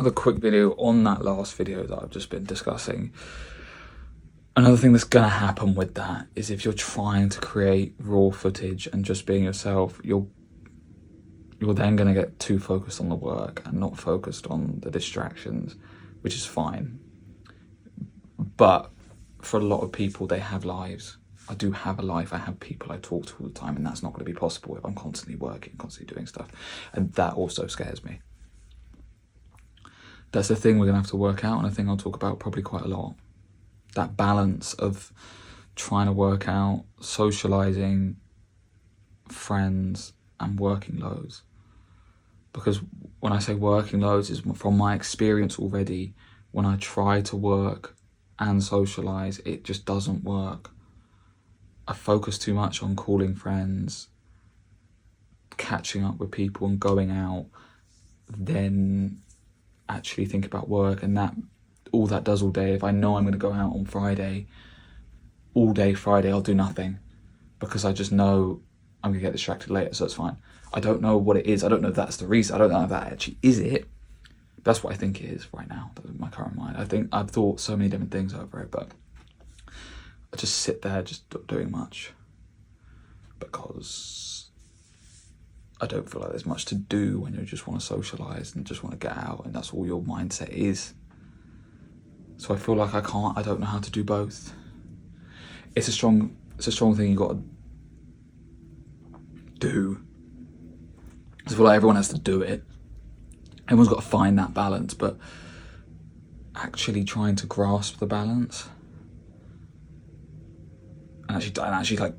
another quick video on that last video that I've just been discussing. Another thing that's going to happen with that is if you're trying to create raw footage and just being yourself, you're then going to get too focused on the work and not focused on the distractions, which is fine. But for a lot of people, they have lives. I do have a life. I have people I talk to all the time, and that's not going to be possible if I'm constantly working, constantly doing stuff. And that also scares me. That's the thing we're going to have to work out, and a thing I'll talk about probably quite a lot. That balance of trying to work out, socialising, friends, and working loads. Because when I say working loads, is from my experience already, when I try to work and socialise, it just doesn't work. I focus too much on calling friends, catching up with people and going out, then actually think about work, and that all that does all day. If I know I'm going to go out on Friday, all day Friday I'll do nothing because I just know I'm going to get distracted later, so it's fine. I don't know what it is. I don't know if that's the reason. I don't know if that actually is it. That's what I think it is right now, my current mind. I think I've thought so many different things over it, but I just sit there just not doing much because I don't feel like there's much to do when you just want to socialise and just want to get out, and that's all your mindset is. So I feel like I don't know how to do both. It's a strong thing you got to do. I feel like everyone has to do it. Everyone's got to find that balance, but actually trying to grasp the balance and actually like,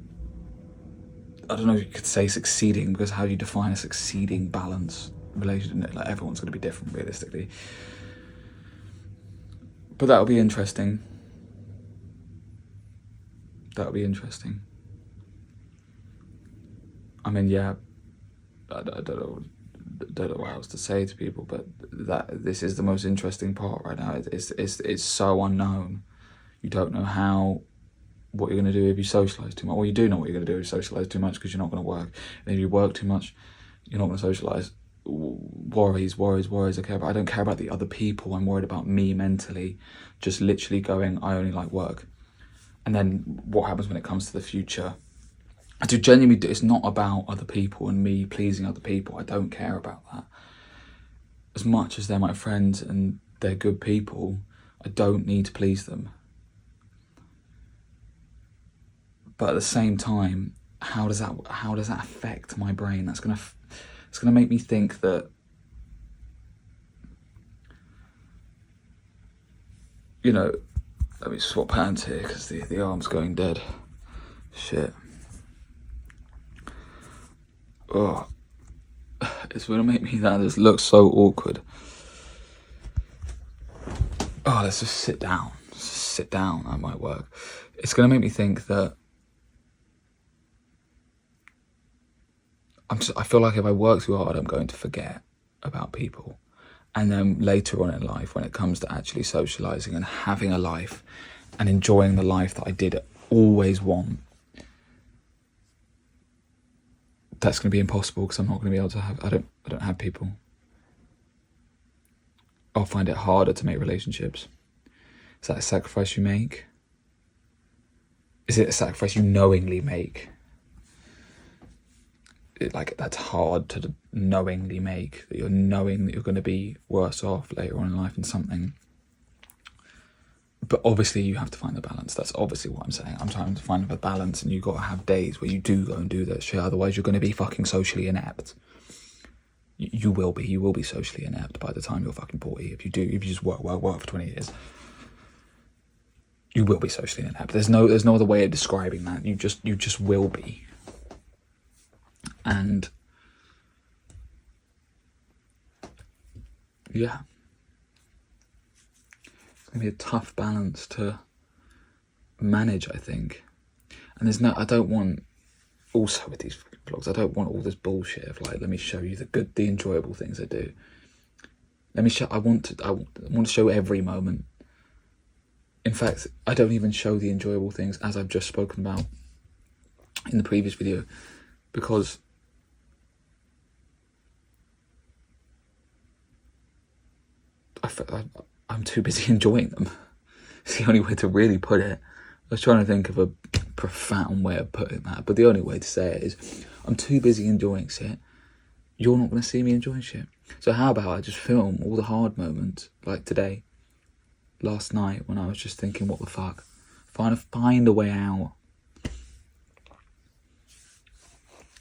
I don't know if you could say succeeding, because how do you define a succeeding balance relationship? Like, everyone's going to be different realistically. But that'll be interesting. That'll be interesting. I mean, yeah, I don't know what else to say to people, but this is the most interesting part right now. It's so unknown. You don't know what you're going to do if you socialise too much. Well, you do know what you're going to do if you socialise too much, because you're not going to work. And if you work too much, you're not going to socialise. Worries. I don't care about the other people. I'm worried about me mentally, just literally going, I only like work. And then what happens when it comes to the future? I do genuinely do. It's not about other people and me pleasing other people. I don't care about that. As much as they're my friends and they're good people, I don't need to please them. But at the same time, how does that affect my brain? It's gonna make me think that, you know, let me swap hands here because the arm's going dead. Shit. Oh, it's gonna make me that this looks so awkward. Oh, let's just sit down. That might work. It's gonna make me think that I feel like if I work too hard, I'm going to forget about people. And then later on in life, when it comes to actually socialising and having a life and enjoying the life that I did always want, that's going to be impossible, because I'm not going to be able to have, I don't have people. I'll find it harder to make relationships. Is that a sacrifice you make? Is it a sacrifice you knowingly make? Like, that's hard to knowingly make, that you're knowing that you're going to be worse off later on in life in something. But obviously you have to find the balance. That's obviously what I'm saying. I'm trying to find the balance, and you've got to have days where you do go and do that shit. Otherwise you're going to be fucking socially inept. You will be socially inept by the time you're fucking 40. If you just work for 20 years. You will be socially inept. There's no other way of describing that. You just will be. And yeah, it's gonna be a tough balance to manage, I think. And I don't want, also with these vlogs, I don't want all this bullshit of like, let me show you the enjoyable things I do. I want to show every moment. In fact, I don't even show the enjoyable things, as I've just spoken about in the previous video, because I'm too busy enjoying them. It's the only way to really put it. I was trying to think of a profound way of putting that, but the only way to say it is I'm too busy enjoying shit. You're not going to see me enjoying shit. So how about I just film all the hard moments, like today, last night, when I was just thinking, what the fuck? Find a way out.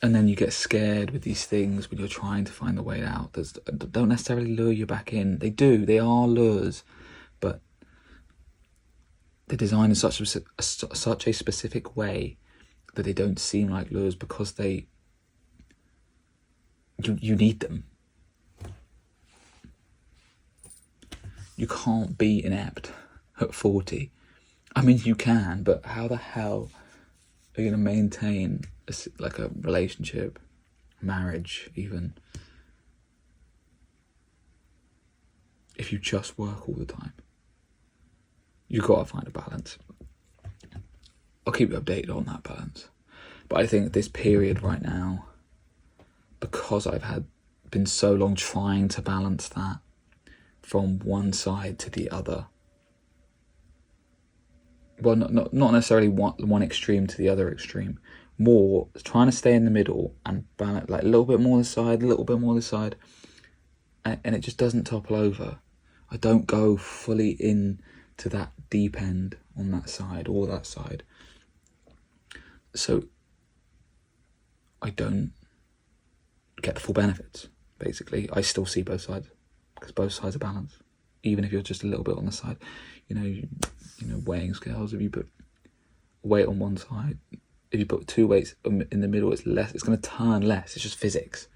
And then you get scared with these things when you're trying to find the way out. They don't necessarily lure you back in. They do. They are lures. But they're designed in such a specific way that they don't seem like lures because you need them. You can't be inept at 40. I mean, you can, but how the hell are you going to maintain a relationship, marriage even, if you just work all the time? You've got to find a balance. I'll keep you updated on that balance. But I think this period right now, because I've been so long trying to balance that from one side to the other. Well, not necessarily one extreme to the other extreme. More trying to stay in the middle and balance, like a little bit more this side, a little bit more this side, and it just doesn't topple over. I don't go fully in to that deep end on that side or that side. So I don't get the full benefits, basically. I still see both sides, because both sides are balanced. Even if you're just a little bit on the side, you know, weighing scales, if you put weight on one side, if you put two weights in the middle, it's less. It's going to turn less. It's just physics.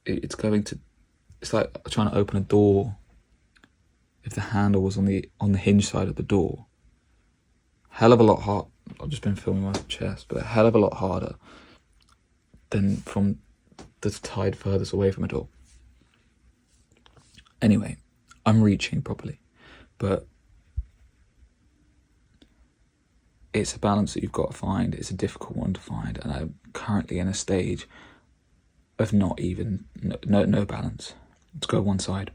It's like trying to open a door. If the handle was on the hinge side of the door, hell of a lot hard. I've just been filming my chest, but a hell of a lot harder than from the side furthest away from a door. Anyway, I'm reaching properly, but it's a balance that you've got to find. It's a difficult one to find, and I'm currently in a stage of no balance. Let's go one side,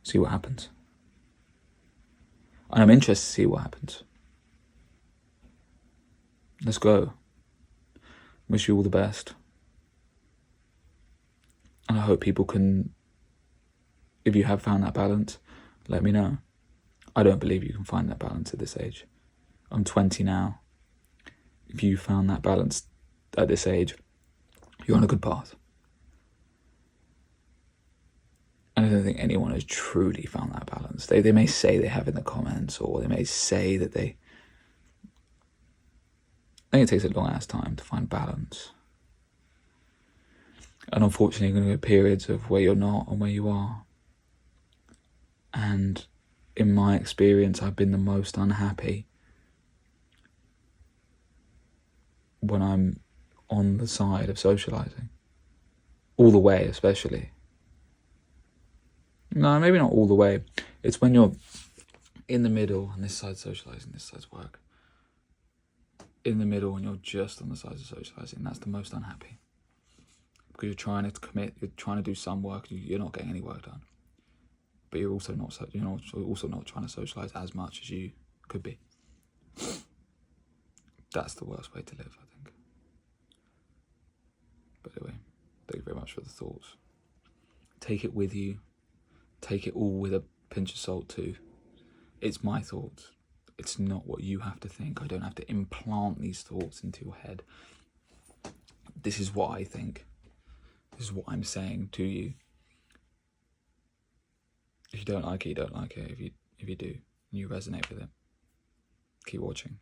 see what happens. And I'm interested to see what happens. Let's go. Wish you all the best. And I hope people can, if you have found that balance, let me know. I don't believe you can find that balance at this age. I'm 20 now. If you found that balance at this age, you're on a good path. And I don't think anyone has truly found that balance. They may say they have in the comments, or they may say that they... I think it takes a long ass time to find balance. And unfortunately, you're going to go periods of where you're not and where you are. And in my experience, I've been the most unhappy when I'm on the side of socialising. All the way, especially. No, maybe not all the way. It's when you're in the middle and this side's socialising, this side's work. In the middle and you're just on the side of socialising, that's the most unhappy. Because you're trying to commit, you're trying to do some work, you're not getting any work done. But you're also not trying to socialise as much as you could be. That's the worst way to live, I think. But anyway, thank you very much for the thoughts. Take it with you. Take it all with a pinch of salt too. It's my thoughts. It's not what you have to think. I don't have to implant these thoughts into your head. This is what I think. This is what I'm saying to you. If you don't like it, you don't like it. If you do, and you resonate with it, keep watching.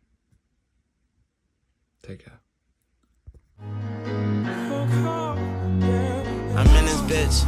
Take care. I'm in this bitch.